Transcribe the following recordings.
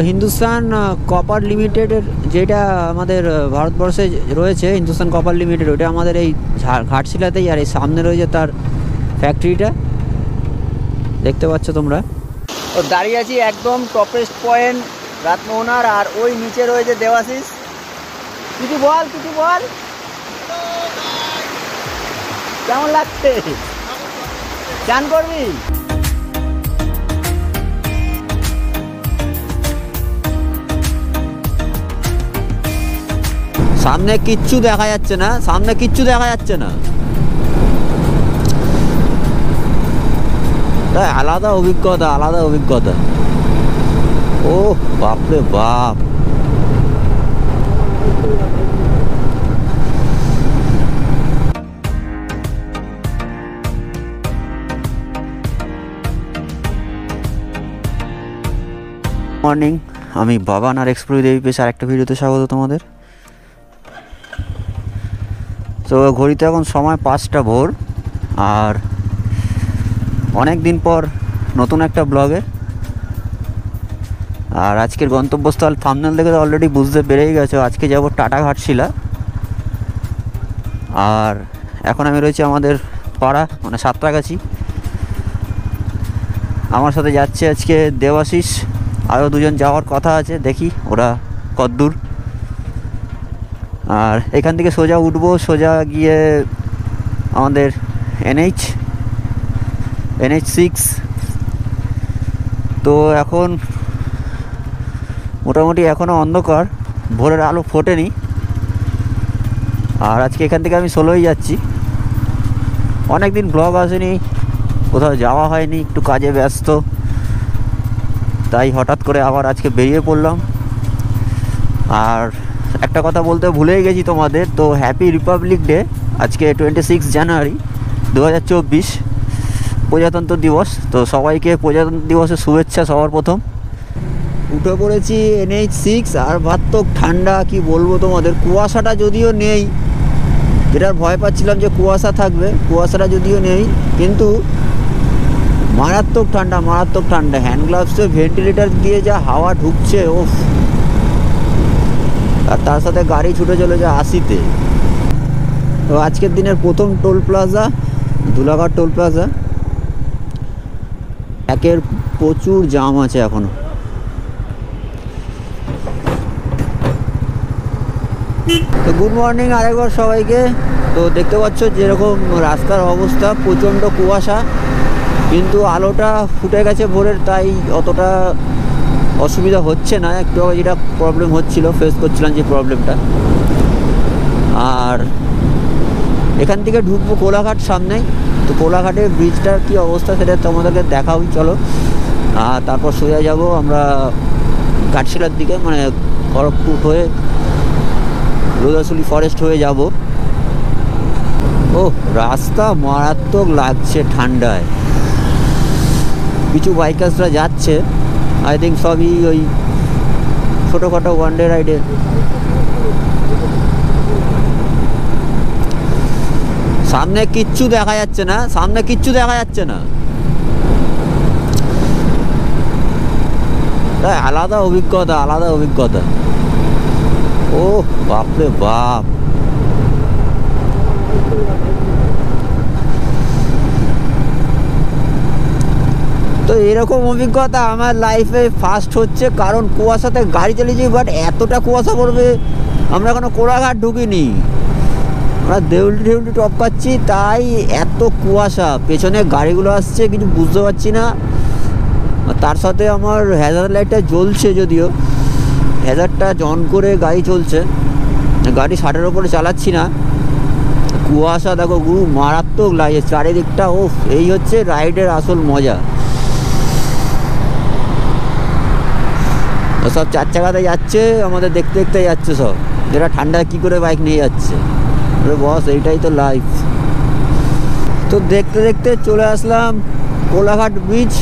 Hindustan copper লিমিটেডের যেটা আমাদের ভারতবর্ষে রয়েছে, হিন্দুস্তান কপার লিমিটেড, ওটা আমাদের এই ঘাটশিলাতেই। আর এই সামনে রয়েছে তার ফ্যাক্টরিটা, দেখতে পাচ্ছ তোমরা। ও দাঁড়িয়ে আছি একদম টপেস্ট পয়েন্ট রাতমোহনার, আর ওই নিচে রয়েছে দেবাশিস। কিছু বল কেমন লাগছে? চান করবি? সামনে কিচ্ছু দেখা যাচ্ছে না, আলাদা অভিজ্ঞতা। ও বাপরে বাপ, মর্নিং, আমি বাবান আর এক্সপ্লোর দেবী পেশ আর একটা ভিডিওতে স্বাগত তোমাদের। তো ঘড়িতে এখন সময় 5টা ভোর, আর অনেক দিন পর নতুন একটা ব্লগে। আর আজকের গন্তব্যস্থল থাম্বনেল দেখে অলরেডি বুঝতে পেরেই গেছো, আজকে যাব টাটা ঘাটশিলা। আর এখন আমি রয়েছি আমাদের পাড়া, মানে সাঁতরাগাছি। আমার সাথে যাচ্ছে আজকে দেবাশিস, আরও দুজন যাওয়ার কথা আছে, দেখি ওরা কতদূর। আর এখান থেকে সোজা উঠবো, সোজা গিয়ে আমাদের NH6। তো এখন মোটামুটি এখনও অন্ধকার, ভোরের আলো ফোটেনি। আর আজকে এখান থেকে আমি সোলোই যাচ্ছি। অনেক দিন ব্লগ আসেনি, কোথাও যাওয়া হয়নি, একটু কাজে ব্যস্ত, তাই হঠাৎ করে আবার আজকে বেরিয়ে পড়লাম। আর একটা কথা বলতে ভুলেই গেছি তোমাদের, তো হ্যাপি রিপাবলিক ডে। আজকে 26 জানুয়ারি 2024, প্রজাতন্ত্র দিবস। তো সবাইকে প্রজাতন্ত্র দিবসের শুভেচ্ছা সবার প্রথম। উঠে পড়েছি NH6, আর মারাত্মক ঠান্ডা, কি বলবো তোমাদের। কুয়াশাটা যদিও নেই, যেটার ভয় পাচ্ছিলাম যে কুয়াশা থাকবে, কুয়াশাটা যদিও নেই, কিন্তু মারাত্মক ঠান্ডা। হ্যান্ড গ্লাভসে ভেন্টিলেটার দিয়ে যা হাওয়া ঢুকছে, ওফ। আর তার সাথে গাড়ি ছুটে চলেছে 80-তে। তো আজকের দিনের প্রথম টোল প্লাজা ধুলাঘাট টোল প্লাজা। একের প্রচুর জাম আছে এখনো। তো গুড মর্নিং আরেকবার সবাইকে। তো দেখতে পাচ্ছ যেরকম রাস্তার অবস্থা, প্রচণ্ড কুয়াশা, কিন্তু আলোটা ফুটে গেছে ভোরের, তাই অতটা অসুবিধা হচ্ছে না। একটু আগে যেটা প্রবলেম হচ্ছিল, ফেস করছিলাম যে প্রবলেমটা। আর এখান থেকে ঢুকবো কোলাঘাট সামনেই। তো কোলাঘাটের ব্রিজটার কী অবস্থা সেটা তোমাদেরকে দেখাবই, চলো। আর তারপর সোজা যাব আমরা ঘাটশিলার দিকে, মানে খড়গপুর হয়ে রোদাসুলি ফরেস্ট হয়ে যাব। ও রাস্তা মারাত্মক লাগছে ঠান্ডায়। কিছু বাইকার্সরা যাচ্ছে, আই থিঙ্ক সবই ওই ছোটোখাটো ওয়ান ডে রাইডে। সামনে কিচ্ছু দেখা যাচ্ছে না, আলাদা অভিজ্ঞতা। ও বাপরে বাপ, তো এরকম অভিজ্ঞতা আমার লাইফে ফার্স্ট হচ্ছে। কারণ কুয়াশাতে গাড়ি চালিয়েছি, বাট এতটা কুয়াশা পড়বে আমরা এখনো কোলাঘাট ঢুকিনি, আমরা দেউলটি টপকাচ্ছি, তাই এত কুয়াশা। পেছনে গাড়িগুলো আসছে, কিছু বুঝতে পারছি না। তার সাথে আমার হ্যাজার্ড লাইটটা জ্বলছে, যদিও হ্যাজার্ডটা অন করে গাড়ি চলছে, গাড়ি 60-এর ওপরে চালাচ্ছি না। কুয়াশা দেখো গুরু, মারাত্মক লাগে চারিদিকটা। ও এই হচ্ছে রাইডের আসল মজা। সব 4 চাকাতে যাচ্ছে, আমাদের দেখতে যাচ্ছে সব, যেটা ঠান্ডায় কী করে বাইক নিয়ে যাচ্ছে। বস, এইটাই তো লাইফ। তো দেখতে চলে আসলাম কোলাঘাট ব্রিজ।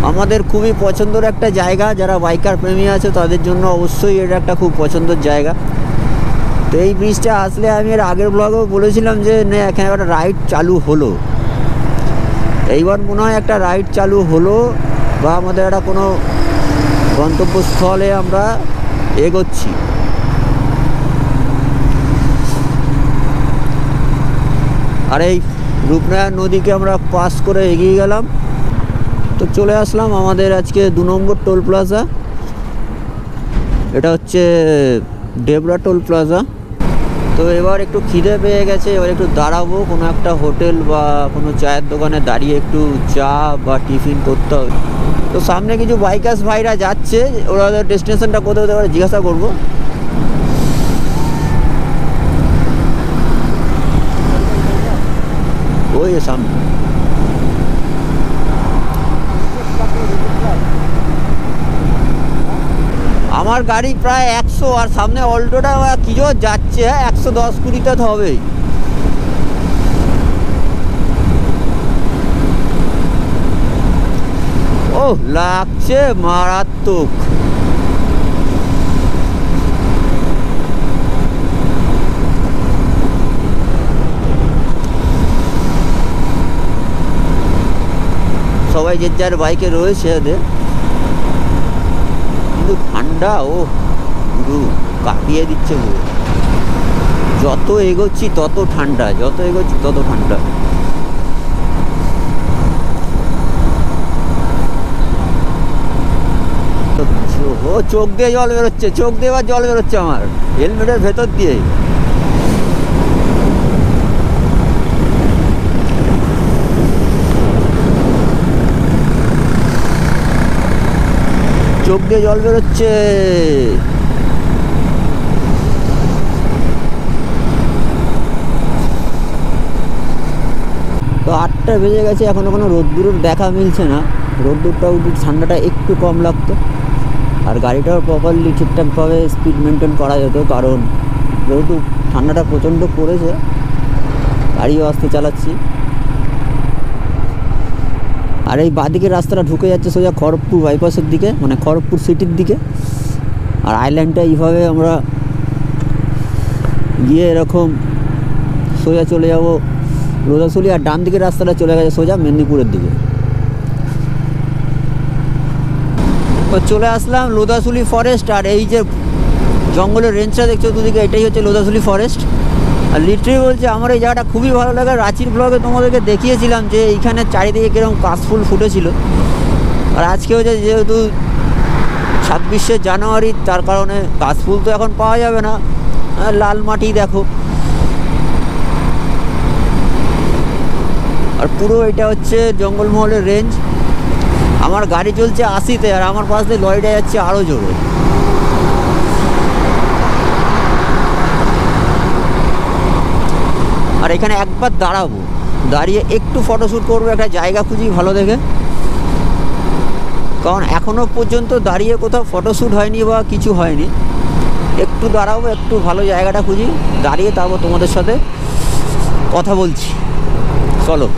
আমাদের খুবই পছন্দের একটা জায়গা, যারা বাইকার প্রেমী আছে তাদের জন্য অবশ্যই এটা একটা খুব পছন্দের জায়গা। তো এই ব্রিজটা আসলে, আমি এর আগের ব্লগেও বলেছিলাম যে না, এখানে একটা রাইড চালু হলো। এইবার মনে হয় একটা রাইড চালু হলো, বা আমাদের একটা কোনো গন্তব্যস্থলে আমরা এগোচ্ছি। আর এই রূপনারায়ণ নদীকে আমরা পাস করে এগিয়ে গেলাম। তো চলে আসলাম আমাদের আজকে 2 নম্বর টোল প্লাজা। এটা হচ্ছে ডেবরা টোল প্লাজা। তো এবার একটু খিদে পেয়ে গেছে, এবার একটু দাঁড়াবো কোনো একটা হোটেল বা কোনো চায়ের দোকানে দাঁড়িয়ে একটু চা বা টিফিন করতে হবে। তো সামনে কিছু বাইকার্স ভাইরা যাচ্ছে, ওরা ডেস্টিনেশনটা কোথাও হতে পারে জিজ্ঞাসা করবো। ওই সামনে আমার গাড়ি প্রায় 100, আর সামনে অল্টোটা কি জোর যাচ্ছে 110-120তে তো হবেই। ও লাগছে মারাত্মক। সবাই যে যার বাইকে রয়েছে ওদের, কিন্তু ঠান্ডা ও পুরো কাঁপিয়ে দিচ্ছে পুরো। যত এগোচ্ছি তত ঠান্ডা, যত এগোচ্ছি তত ঠান্ডা। ও চোখ দিয়ে জল বেরোচ্ছে, চোখ দিয়ে এবার জল বেরোচ্ছে আমার হেলমেটের ভেতর দিয়ে। চোখ দিয়ে জল বেরোচ্ছে। তো 8টা বেজে গেছে, এখনো কোনো রোদ্দুরের দেখা মিলছে না। রোদ্দুরটা ঠান্ডাটা একটু কম লাগতো, আর গাড়িটাও প্রপারলি ঠিকঠাকভাবে স্পিড মেনটেন করা যেত, কারণ যেহেতু ঠান্ডাটা প্রচণ্ড পড়েছে গাড়িও আস্তে চালাচ্ছি। আর এই বাঁদিকের রাস্তাটা ঢুকে যাচ্ছে সোজা খড়গপুর বাইপাসের দিকে, মানে খড়গপুর সিটির দিকে। আর আইল্যান্ডটা এইভাবে আমরা গিয়ে এরকম সোজা চলে যাব লোধাশুলি, আর ডান দিকের রাস্তাটা চলে গেছে সোজা মেদিনীপুরের দিকে। তো চলে আসলাম লোধাশুলি ফরেস্ট। আর এই যে জঙ্গলের রেঞ্জটা দেখছো দুদিকে, এটাই হচ্ছে লোধাশুলি ফরেস্ট। আর লিটারালি বলছে আমার এই জায়গাটা খুবই ভালো লাগে। রাঁচির ব্লগে তোমাদেরকে দেখিয়েছিলাম যে এইখানে চারিদিকে কীরকম কাশফুল ফুটেছিল। আর আজকে হচ্ছে যেহেতু 26শে জানুয়ারি, তার কারণে কাশফুল তো এখন পাওয়া যাবে না, লাল মাটি দেখো। আর পুরো এটা হচ্ছে জঙ্গলমহলের রেঞ্জ। আমার গাড়ি চলছে 80-তে, আর আমার পাশ দিয়ে লরিটা যাচ্ছে আরও জোরে। আর এখানে একবার দাঁড়াবো, দাঁড়িয়ে একটু ফটোশ্যুট করবো, একটা জায়গা খুঁজি ভালো দেখে, কারণ এখনও পর্যন্ত দাঁড়িয়ে কোথাও ফটোশ্যুট হয়নি বা কিছু হয়নি। একটু দাঁড়াবো, একটু ভালো জায়গাটা খুঁজি, দাঁড়িয়ে তারপর তোমাদের সাথে কথা বলছি। চলো।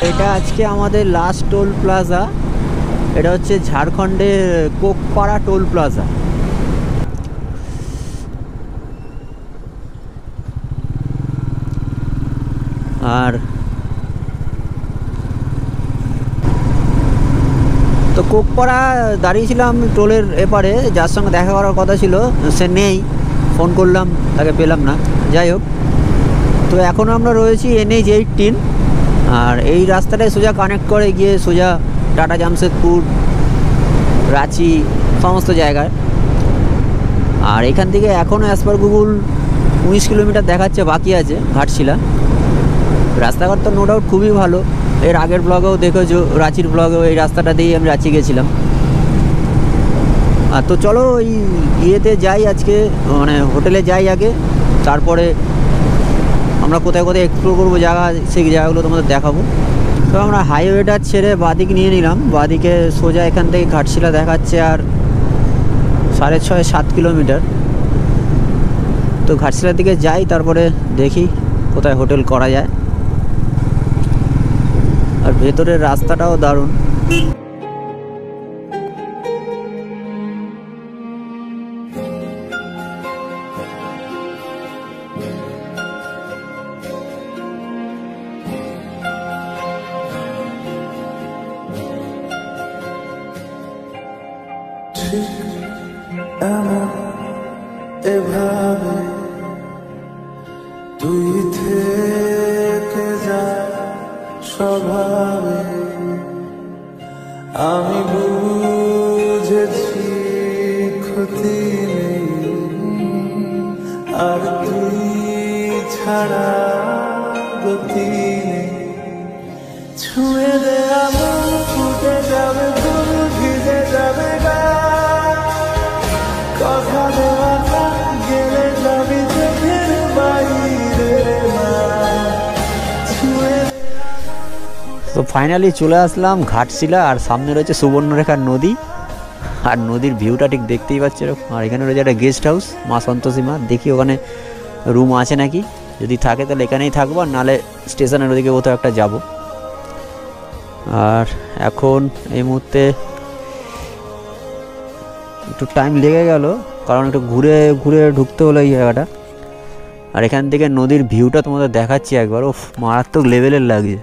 এটা আজকে আমাদের লাস্ট টোল প্লাজা। এটা হচ্ছে ঝাড়খণ্ডের কোকপাড়া টোল প্লাজা। আর তো কোকপাড়া দাঁড়িয়েছিলাম টোলের এপারে, যার সঙ্গে দেখা করার কথা ছিল সে নেই, ফোন করলাম তাকে পেলাম না। যাই হোক, তো এখনও আমরা রয়েছি NH 18। আর এই রাস্তাটায় সোজা কানেক্ট করে গিয়ে সোজা টাটা জামশেদপুর, রাঁচি সমস্ত জায়গায়। আর এখান থেকে এখনও অ্যাজ পার গুগল 19 কিলোমিটার দেখাচ্ছে বাকি আছে ঘাটশিলা। রাস্তাঘাট তো নো ডাউট খুবই ভালো। এর আগের ব্লগেও দেখেছো, রাঁচির ব্লগেও এই রাস্তাটা দিয়েই আমি রাঁচি গেছিলাম। আর তো চলো ওই ইয়েতে যাই আজকে, মানে হোটেলে যাই আগে, তারপরে আমরা কোথায় কোথায় এক্সপ্লোর করবো জায়গা, সেই জায়গাগুলো তোমাদের দেখাবো। তো আমরা হাইওয়েটা ছেড়ে বাঁদিক নিয়ে নিলাম। বাঁদিকে সোজা এখান থেকে ঘাটশিলা দেখাচ্ছে আর 6.5-7 কিলোমিটার। তো ঘাটশিলার দিকে যাই, তারপরে দেখি কোথায় হোটেল করা যায়। আর ভেতরের রাস্তাটাও দারুণ। এভাবে তুই থেকে যা স্বভাবে আমি বুঝেছি ক্ষতি নেই আর তুই ছাড়া গতি নেই ছুঁয়ে দে আমার ফুটে যাবে ফুল ভিজে যাবে গা কথা দেওয়া গেলে যাবি চোখের বাইরে না ছুঁয়ে। তো ফাইনালি চলে আসলাম ঘাটশিলা, আর সামনে রয়েছে সুবর্ণরেখার নদী, আর নদীর ভিউটা ঠিক দেখতেই পাচ্ছি এরকম। আর এখানে রয়েছে একটা গেস্ট হাউস মা সন্তোষী মা, দেখি ওখানে রুম আছে নাকি, যদি থাকে তাহলে এখানেই থাকবো, আর নাহলে স্টেশনের ওদিকে কোথাও একটা যাব। আর এখন এই মুহূর্তে একটু টাইম লেগে গেল, কারণ একটু ঘুরে ঘুরে ঢুকতে হলো এই জায়গাটা। আর এখান থেকে নদীর ভিউটা তোমাদের দেখাচ্ছি একবার, ও মারাত্মক লেভেলের লাগছে,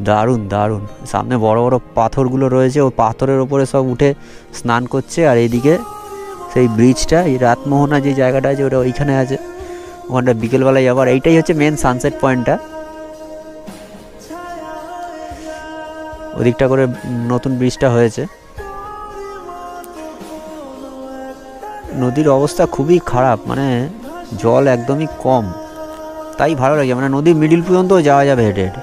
দারুণ দারুণ। সামনে বড় বড় পাথরগুলো রয়েছে, ও পাথরের ওপরে সব উঠে স্নান করছে। আর এইদিকে সেই ব্রিজটা, এই রাতমোহনা যে জায়গাটা আছে ওটা ওইখানে আছে, ওখানটা বিকেলবেলায় আবার এইটাই হচ্ছে মেন সানসেট পয়েন্টটা। ওদিকটা করে নতুন ব্রিজটা হয়েছে। নদীর অবস্থা খুবই খারাপ, মানে জল একদমই কম, তাই ভালো লাগে, মানে নদীর মিডিল পর্যন্ত যাওয়া যাবে হেঁটে হেঁটে।